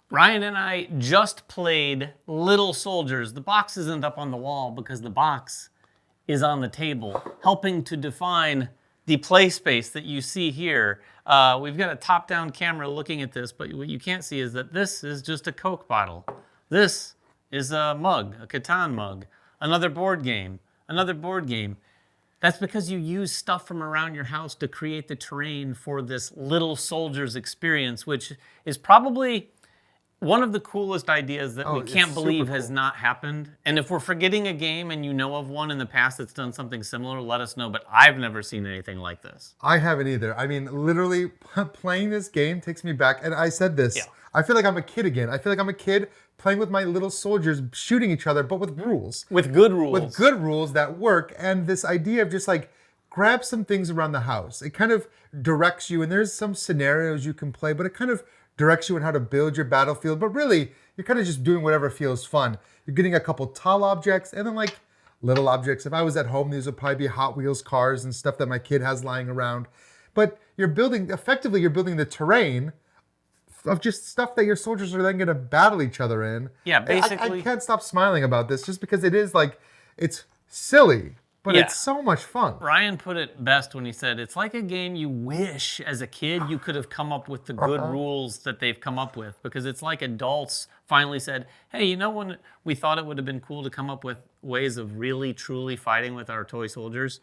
Ryan and I just played Little Soldiers. The box isn't up on the wall because the box is on the table, helping to define the play space that you see here. We've got a top-down camera looking at this, but what you can't see is that this is just a Coke bottle. This is a mug, a Catan mug, another board game, another board game. That's because you use stuff from around your house to create the terrain for this Little Soldiers experience, which is probably one of the coolest ideas that we can't believe has not happened. And if we're forgetting a game and you know of one in the past that's done something similar, let us know. But I've never seen anything like this. I haven't either. I mean, literally playing this game takes me back. And I said this. Yeah. I feel like I'm a kid again. I feel like I'm a kid playing with my little soldiers, shooting each other, but with rules. With good rules. With good rules that work. And this idea of just like, grab some things around the house. It kind of directs you. And there's some scenarios you can play, but it kind of directs you on how to build your battlefield, but really, you're kind of just doing whatever feels fun. You're getting a couple tall objects and then like little objects. If I was at home, these would probably be Hot Wheels cars and stuff that my kid has lying around. But you're building the terrain of just stuff that your soldiers are then going to battle each other in. Yeah, basically. I can't stop smiling about this just because it is like, it's silly. But it's so much fun. Ryan put it best when he said, it's like a game you wish as a kid you could have come up with the good rules that they've come up with. Because it's like adults finally said, hey, you know when we thought it would have been cool to come up with ways of really, truly fighting with our toy soldiers?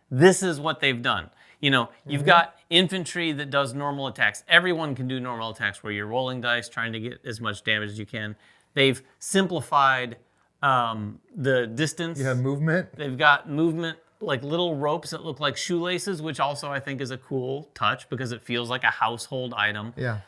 This is what they've done. You know, you've got infantry that does normal attacks. Everyone can do normal attacks where you're rolling dice, trying to get as much damage as you can. They've simplified the distance. Yeah, movement. They've got movement, like little ropes that look like shoelaces, which also I think is a cool touch because it feels like a household item. Yeah.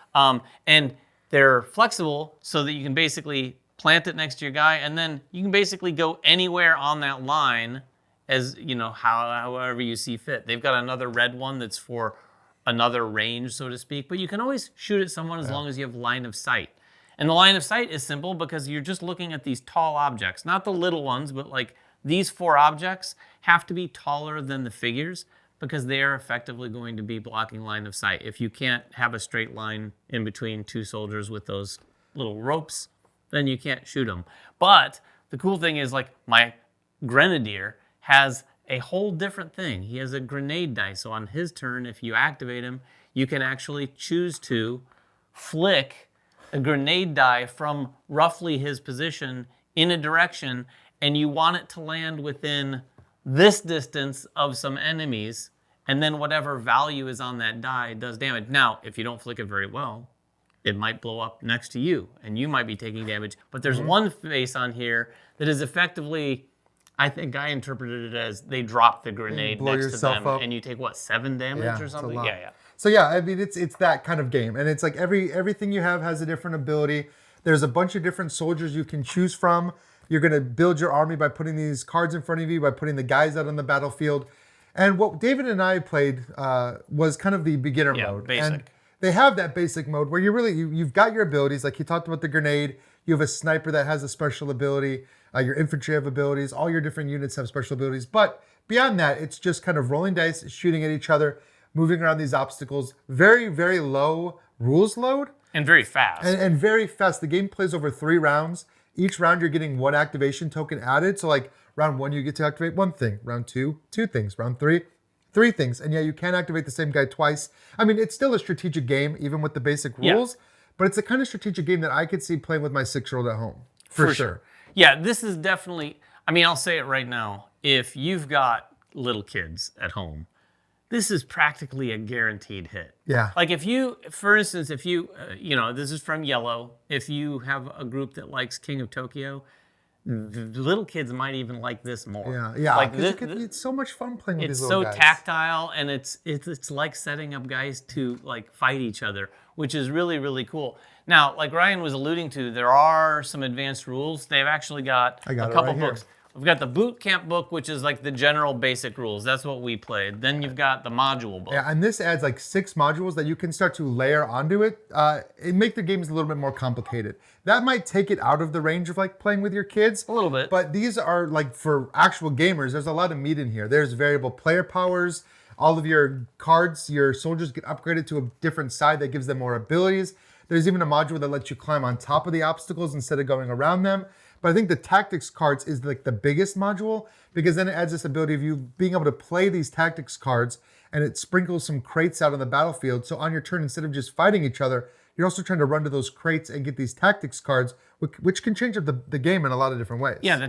And they're flexible so that you can basically plant it next to your guy, and then you can basically go anywhere on that line as, you know, however you see fit. They've got another red one that's for another range, so to speak, but you can always shoot at someone as long as you have line of sight. And the line of sight is simple because you're just looking at these tall objects, not the little ones, but like these 4 objects have to be taller than the figures because they are effectively going to be blocking line of sight. If you can't have a straight line in between 2 soldiers with those little ropes, then you can't shoot them. But the cool thing is, like, my grenadier has a whole different thing. He has a grenade dice. So on his turn, if you activate him, you can actually choose to flick a grenade die from roughly his position in a direction, and you want it to land within this distance of some enemies, and then whatever value is on that die does damage. Now, if you don't flick it very well, it might blow up next to you, and you might be taking damage. But there's one face on here that is effectively, I think I interpreted it as they drop the grenade next to them, and you take, what, 7 damage or something? Yeah. So yeah, I mean, it's that kind of game. And it's like everything you have has a different ability. There's a bunch of different soldiers you can choose from. You're going to build your army by putting these cards in front of you, by putting the guys out on the battlefield. And what David and I played was kind of the beginner mode. Basic. And they have that basic mode where you've got your abilities. Like you talked about the grenade. You have a sniper that has a special ability. Your infantry have abilities. All your different units have special abilities. But beyond that, it's just kind of rolling dice, shooting at each other, moving around these obstacles. Very, very low rules load. And very fast. And very fast. The game plays over 3 rounds. Each round you're getting 1 activation token added. So like round 1, you get to activate 1 thing. Round 2, 2 things. Round 3, 3 things. And yeah, you can activate the same guy twice. I mean, it's still a strategic game, even with the basic rules. But it's the kind of strategic game that I could see playing with my 6-year-old at home. For sure. Yeah, this is definitely, I mean, I'll say it right now. If you've got little kids at home, this is practically a guaranteed hit. Yeah. Like if you, for instance, if you, this is from Yellow. If you have a group that likes King of Tokyo, the little kids might even like this more. Yeah. Like it's so much fun playing with these little guys. It's so tactile, and it's like setting up guys to like fight each other, which is really, really cool. Now, like Ryan was alluding to, there are some advanced rules. They've actually got a couple books. We've got the boot camp book, which is like the general basic rules. That's what we played. Then you've got the module book. Yeah, and this adds like 6 modules that you can start to layer onto it. It make the games a little bit more complicated. That might take it out of the range of like playing with your kids. A little bit. But these are like for actual gamers, there's a lot of meat in here. There's variable player powers. All of your cards, your soldiers get upgraded to a different side that gives them more abilities. There's even a module that lets you climb on top of the obstacles instead of going around them. But I think the tactics cards is like the biggest module, because then it adds this ability of you being able to play these tactics cards, and it sprinkles some crates out on the battlefield. So on your turn, instead of just fighting each other, you're also trying to run to those crates and get these tactics cards, which can change up the game in a lot of different ways. Yeah, the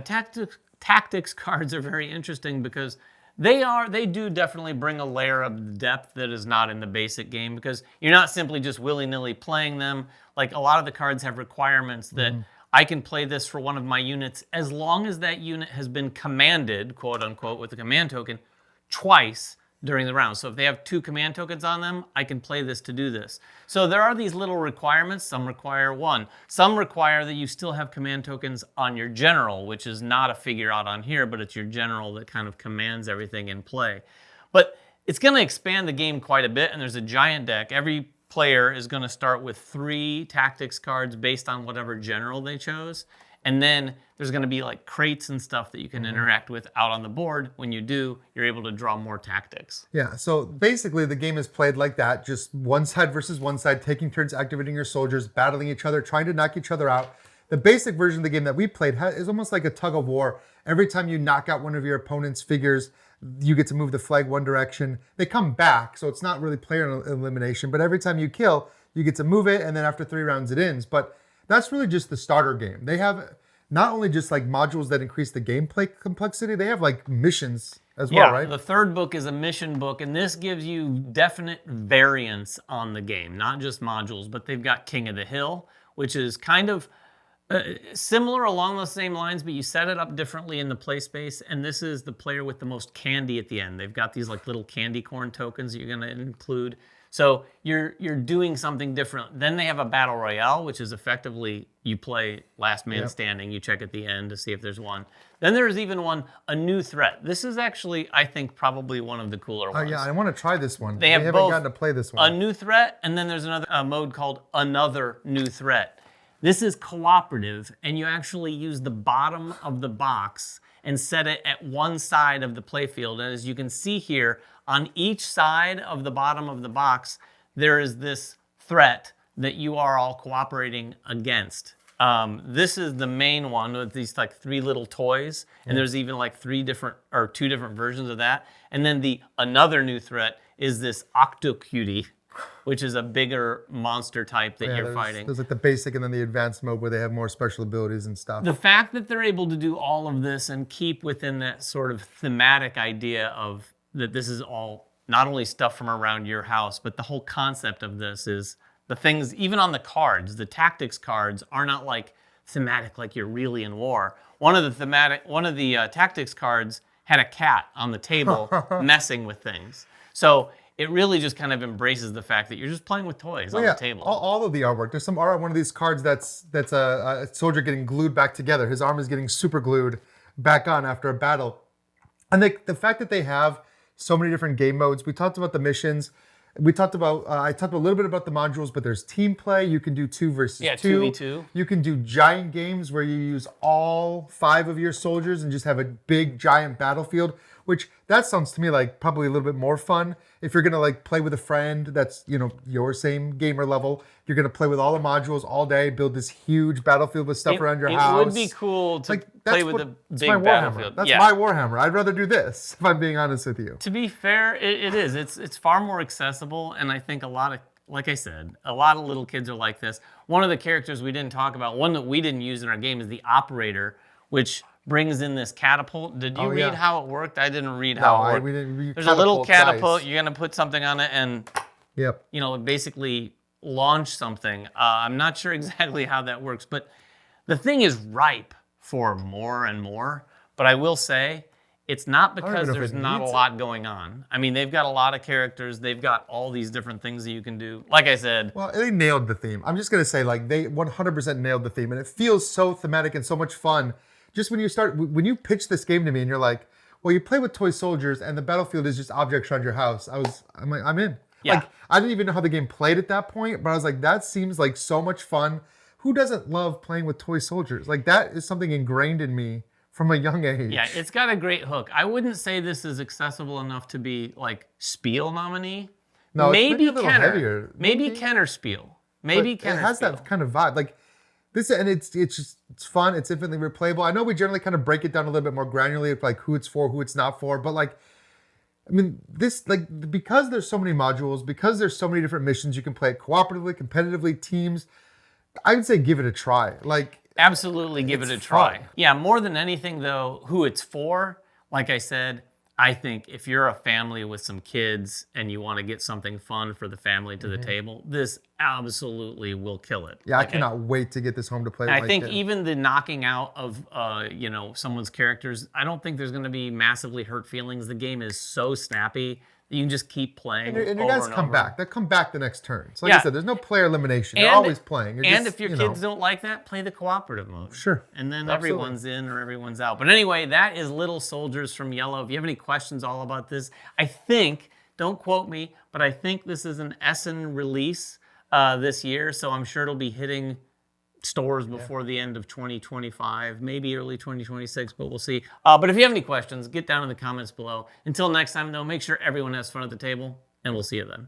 tactics cards are very interesting because they do definitely bring a layer of depth that is not in the basic game, because you're not simply just willy-nilly playing them. Like, a lot of the cards have requirements that I can play this for one of my units as long as that unit has been commanded, quote unquote, with a command token twice during the round. So if they have 2 command tokens on them, I can play this to do this. So there are these little requirements. Some require 1. Some require that you still have command tokens on your general, which is not a figure out on here, but it's your general that kind of commands everything in play. But it's going to expand the game quite a bit, and there's a giant deck. Every player is going to start with 3 tactics cards based on whatever general they chose. And then there's going to be like crates and stuff that you can interact with out on the board. When you do, you're able to draw more tactics. Yeah, so basically the game is played like that, just one side versus one side, taking turns activating your soldiers, battling each other, trying to knock each other out. The basic version of the game that we played is almost like a tug of war. Every time you knock out one of your opponent's figures, you get to move the flag one direction. They come back, so it's not really player elimination, but every time you kill, you get to move it, and then after 3 rounds it ends. But that's really just the starter game. They have not only just like modules that increase the gameplay complexity, they have like missions as well, right? The third book is a mission book, and this gives you definite variance on the game, not just modules, but they've got King of the Hill, which is kind of similar along the same lines, but you set it up differently in the play space, and this is the player with the most candy at the end. They've got these like little candy corn tokens that you're going to include. So you're doing something different. Then they have a battle royale, which is effectively you play last man standing. You check at the end to see if there's one. Then there's even one, a new threat. This is actually, I think, probably one of the cooler ones. Oh yeah, I want to try this one. They haven't gotten to play this one. A new threat, and then there's another mode called another new threat. This is cooperative, and you actually use the bottom of the box and set it at one side of the playfield. And as you can see here, on each side of the bottom of the box, there is this threat that you are all cooperating against. This is the main one with these like 3 little toys, and there's even like 2 different versions of that. And then the another new threat is this Octocutie, which is a bigger monster type that you're fighting. There's like the basic and then the advanced mode where they have more special abilities and stuff. The fact that they're able to do all of this and keep within that sort of thematic idea of that this is all not only stuff from around your house, but the whole concept of this is the things, even on the cards, the tactics cards are not like thematic like you're really in war. One of the tactics cards had a cat on the table messing with things. So it really just kind of embraces the fact that you're just playing with toys on the table. All of the artwork. There's some art on one of these cards that's a soldier getting glued back together. His arm is getting super glued back on after a battle. And the fact that they have so many different game modes. We talked about the missions. I talked a little bit about the modules, but there's team play. You can do 2 versus 2. 2v2. You can do giant games where you use all 5 of your soldiers and just have a big giant battlefield, which that sounds to me like probably a little bit more fun. If you're gonna like play with a friend that's, your same gamer level, you're gonna play with all the modules all day, build this huge battlefield with stuff around your house. It would be cool to play with a big battlefield. That's my Warhammer. I'd rather do this, if I'm being honest with you. To be fair, it is. It's far more accessible, and I think a lot of, like I said, a lot of little kids are like this. One of the characters we didn't talk about, one that we didn't use in our game, is the operator, which brings in this catapult. Did you read how it worked? I didn't read how it worked. We didn't read. There's a little catapult. You're going to put something on it and, yep. Basically launch something. I'm not sure exactly how that works, but the thing is ripe for more and more. But I will say, it's not because there's not a lot going on. I mean, they've got a lot of characters. They've got all these different things that you can do. Like I said. Well, they nailed the theme. I'm just going to say, like, they 100% nailed the theme. And it feels so thematic and so much fun. Just when you pitch this game to me and you're like, well, you play with toy soldiers and the battlefield is just objects around your house. I'm like, I'm in. Yeah. Like, I didn't even know how the game played at that point, but I was like, that seems like so much fun. Who doesn't love playing with toy soldiers? Like, that is something ingrained in me from a young age. Yeah, it's got a great hook. I wouldn't say this is accessible enough to be like Spiel nominee. No, maybe it's maybe a little heavier. Maybe Ken or Spiel. Maybe But it has that kind of vibe. Like this, and it's just it's fun. It's infinitely replayable. I know we generally kind of break it down a little bit more granularly, of like who it's for, who it's not for. But like, I mean, this like because there's so many modules, because there's so many different missions you can play it cooperatively, competitively, teams. I would say give it a try. Like absolutely give it a try. Yeah, more than anything though, who it's for, like I said, I think if you're a family with some kids and you want to get something fun for the family to the table, this absolutely will kill it. Yeah, like I cannot wait to get this home to play. I think even the knocking out of someone's characters, I don't think there's going to be massively hurt feelings. The game is so snappy. You can just keep playing. And your guys come back. They come back the next turn. So like Yeah. I said, there's no player elimination. You're always playing. You're And just, if your kids don't like that, play the cooperative mode. Sure. And then Absolutely. everyone's in or everyone's out. But anyway, that is Little Soldiers from Yellow. If you have any questions all about this, I think, don't quote me, but I think this is an Essen release this year. So I'm sure it'll be hitting stores before the end of 2025, maybe early 2026, but we'll see. But if you have any questions, get down in the comments below. Until next time, though, make sure everyone has fun at the table, and we'll see you then.